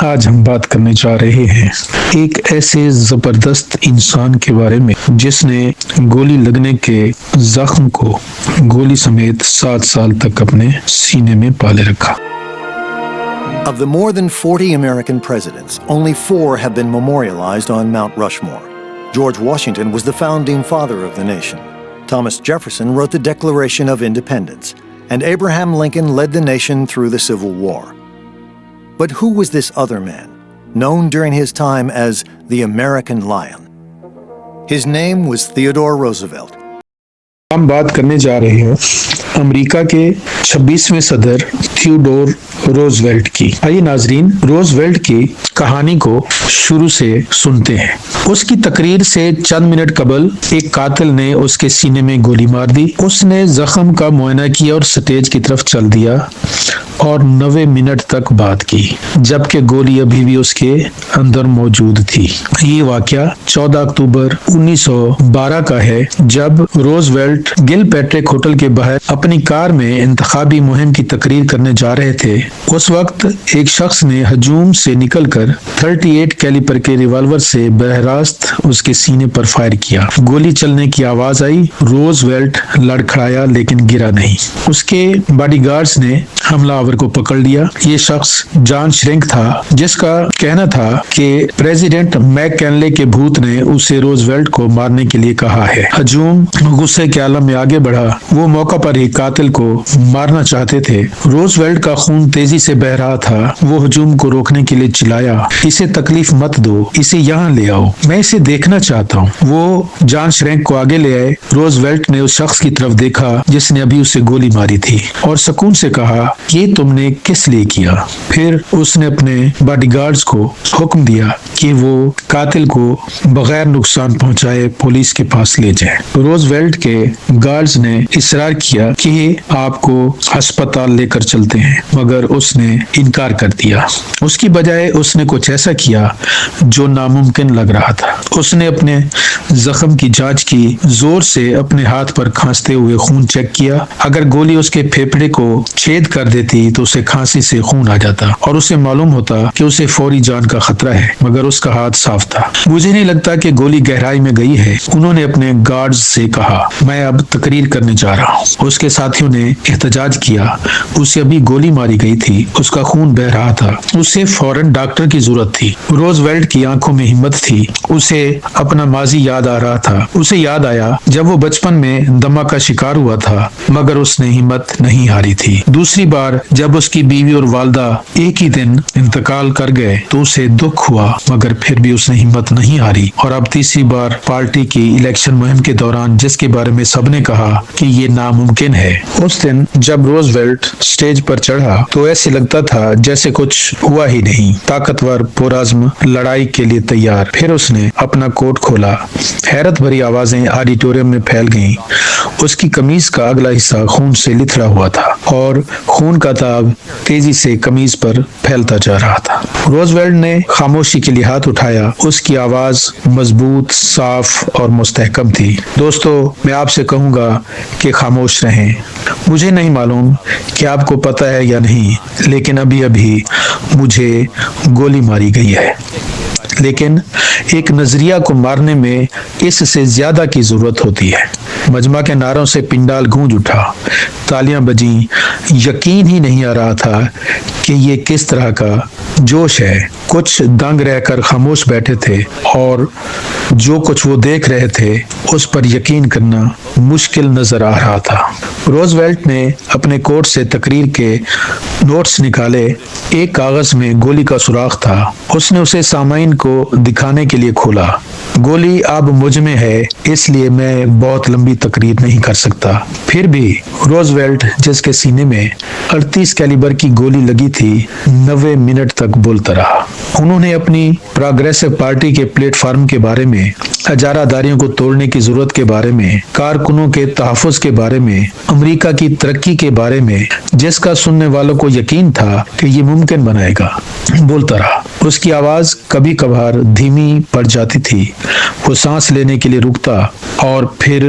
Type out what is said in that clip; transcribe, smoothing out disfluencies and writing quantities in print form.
آج ہم بات کرنے جا رہے ہیں ایک ایسے زبردست انسان کے بارے میں جس نے گولی لگنے کے زخم کو گولی سمیت 7 سال تک اپنے سینے میں پالے رکھا۔ Of the more than 40 American presidents, only 4 have been memorialized on Mount Rushmore. George Washington was the founding father of the nation. Thomas Jefferson wrote the Declaration of Independence, and Abraham Lincoln led the nation through the Civil War. But who was this other man, known during his time as the American Lion? His name was Theodore Roosevelt. ہم بات کرنے جا رہے ہیں امریکا کے 26ویں صدر Theodore Roosevelt کی۔ آئیے ناظرین روزویلٹ کی کہانی کو شروع سے سنتے ہیں۔ اس کی تقریر سے چند منٹ قبل ایک قاتل نے اس کے سینے میں گولی مار دی۔ اس نے زخم کا معائنہ کیا اور سٹیج کی طرف چل دیا اور 90 منٹ تک بات کی، جبکہ گولی ابھی بھی اس کے اندر موجود تھی۔ یہ واقعہ 14 اکتوبر 1912 کا ہے، جب روزویلٹ گل پیٹرک ہوٹل کے باہر اپنی کار میں انتخابی مہم کی تقریر کرنے جا رہے تھے۔ اس وقت ایک شخص نے ہجوم سے نکل کر 38 کیلیبر کے ریوالور سے براہ راست اس کے سینے پر فائر کیا۔ گولی چلنے کی آواز آئی، روزویلٹ لڑکھڑایا لیکن گرا نہیں۔ اس کے باڈی گارڈز نے حملہ آور کو پکڑ لیا۔ یہ شخص جان شرنک تھا، جس کا کہنا تھا کہ پریزیڈنٹ میک کینلے کے بھوت نے اسے روزویلٹ کو مارنے کے لیے کہا ہے۔ ہجوم غصے کے عالم میں آگے بڑھا۔ وہ موقع پر ہی قاتل کو مارنا چاہتے تھے۔ روزویلٹ کا خون تیزی سے بہ رہا تھا۔ وہ ہجوم کو روکنے کے لیے چلایا، اسے تکلیف مت دو، اسے یہاں لے آؤ، میں اسے دیکھنا چاہتا ہوں۔ وہ جان شرنک کو آگے لے آئے۔ روزویلٹ نے اس شخص کی طرف دیکھا جس نے ابھی اسے گولی ماری تھی اور سکون سے کہا، یہ تم نے کس لیے کیا؟ پھر اس نے اپنے باڈی گارڈز کو حکم دیا کہ وہ قاتل کو بغیر نقصان پہنچائے پولیس کے پاس لے جائیں۔ روزویلٹ کے گارڈز نے اصرار کیا کہ آپ کو ہسپتال لے کر چلتے ہیں، مگر اس نے انکار کر دیا۔ اس کی بجائے اس نے کچھ ایسا کیا جو ناممکن لگ رہا تھا۔ اس نے اپنے زخم کی جانچ کی، زور سے اپنے ہاتھ پر کھانستے ہوئے خون چیک کیا۔ اگر گولی اس کے پھیپھڑے کو چھید کر دیتی تو اسے کھانسی سے خون آ جاتا اور اسے معلوم ہوتا کہ اسے فوری جان کا خطرہ ہے، مگر اس کا ہاتھ صاف تھا۔ مجھے نہیں لگتا کہ گولی گہرائی میں گئی ہے، انہوں نے اپنے گارڈز سے کہا۔ میں اب تقریر کرنے جا رہا ہوں۔ اس کے ساتھیوں نے احتجاج کیا، اسے ابھی گولی ماری گئی تھی، اس کا خون بہ رہا تھا، اسے فوراً ڈاکٹر کی ضرورت تھی۔ روزویلٹ کی آنکھوں میں ہمت تھی، اسے اپنا ماضی یاد آ رہا تھا۔ اسے یاد آیا جب وہ بچپن میں دمہ کا شکار ہوا تھا، مگر اس نے ہمت نہیں ہاری تھی۔ دوسری بار جب اس کی بیوی اور والدہ ایک ہی دن انتقال کر گئے تو اسے دکھ ہوا، مگر پھر بھی اس نے ہمت نہیں ہاری۔ اور اب تیسری بار پارٹی کی الیکشن مہم کے دوران جس کے بارے میں سب نے کہا کہ یہ ناممکن ہے، اس دن جب روزویلٹ سٹیج پر چڑھا تو ایسے لگتا تھا جیسے کچھ ہوا ہی نہیں، طاقتور، پرعزم، لڑائی کے لیے تیار۔ پھر اس نے اپنا کوٹ کھولا، حیرت بھری آوازیں آڈیٹوریم میں پھیل گئیں۔ اس کی قمیض کا اگلا حصہ خون سے لتھڑا ہوا تھا اور خون کا تاب تیزی سے قمیض پر پھیلتا جا رہا تھا۔ روزویلٹ نے خاموشی کے لیے ہاتھ اٹھایا، اس کی آواز مضبوط، صاف اور مستحکم تھی۔ دوستو، میں آپ سے کہوں گا کہ خاموش رہیں۔ مجھے نہیں معلوم کہ آپ کو پتہ ہے یا نہیں، لیکن ابھی ابھی مجھے گولی ماری گئی ہے، لیکن ایک نظریہ کو مارنے میں اس سے زیادہ کی ضرورت ہوتی ہے۔ مجمع کے نعروں سے پنڈال گونج اٹھا، تالیاں بجیں، یقین ہی نہیں آ رہا تھا کہ یہ کس طرح کا جوش ہے۔ کچھ دنگ رہ کر خاموش بیٹھے تھے اور جو کچھ وہ دیکھ رہے تھے اس پر یقین کرنا مشکل نظر آ رہا تھا۔ روزویلٹ نے اپنے کوٹ سے تقریر کے نوٹس نکالے۔ ایک کاغذ میں گولی کا سوراخ تھا۔ اس نے اسے سامعین کو دکھانے کے لیے کھولا۔ گولی اب مجھ میں ہے، اس لیے میں بہت لمبی تقریر نہیں کر سکتا۔ پھر بھی روزویلٹ، جس کے سینے میں 38 کیلیبر کی گولی لگی تھی، 90 منٹ تک بولتا رہا۔ انہوں نے اپنی پروگریسو پارٹی کے پلیٹ فارم کے بارے میں، اجارہ داریوں کو توڑنے کی ضرورت کے بارے میں، کارکنوں کے تحفظ کے بارے میں، امریکہ کی ترقی کے بارے میں، جس کا سننے والوں کو یقین تھا کہ یہ ممکن بنائے گا، بولتا رہا۔ اس کی آواز کبھی کبھار دھیمی پڑ جاتی تھی، وہ سانس لینے کے لیے رکتا اور پھر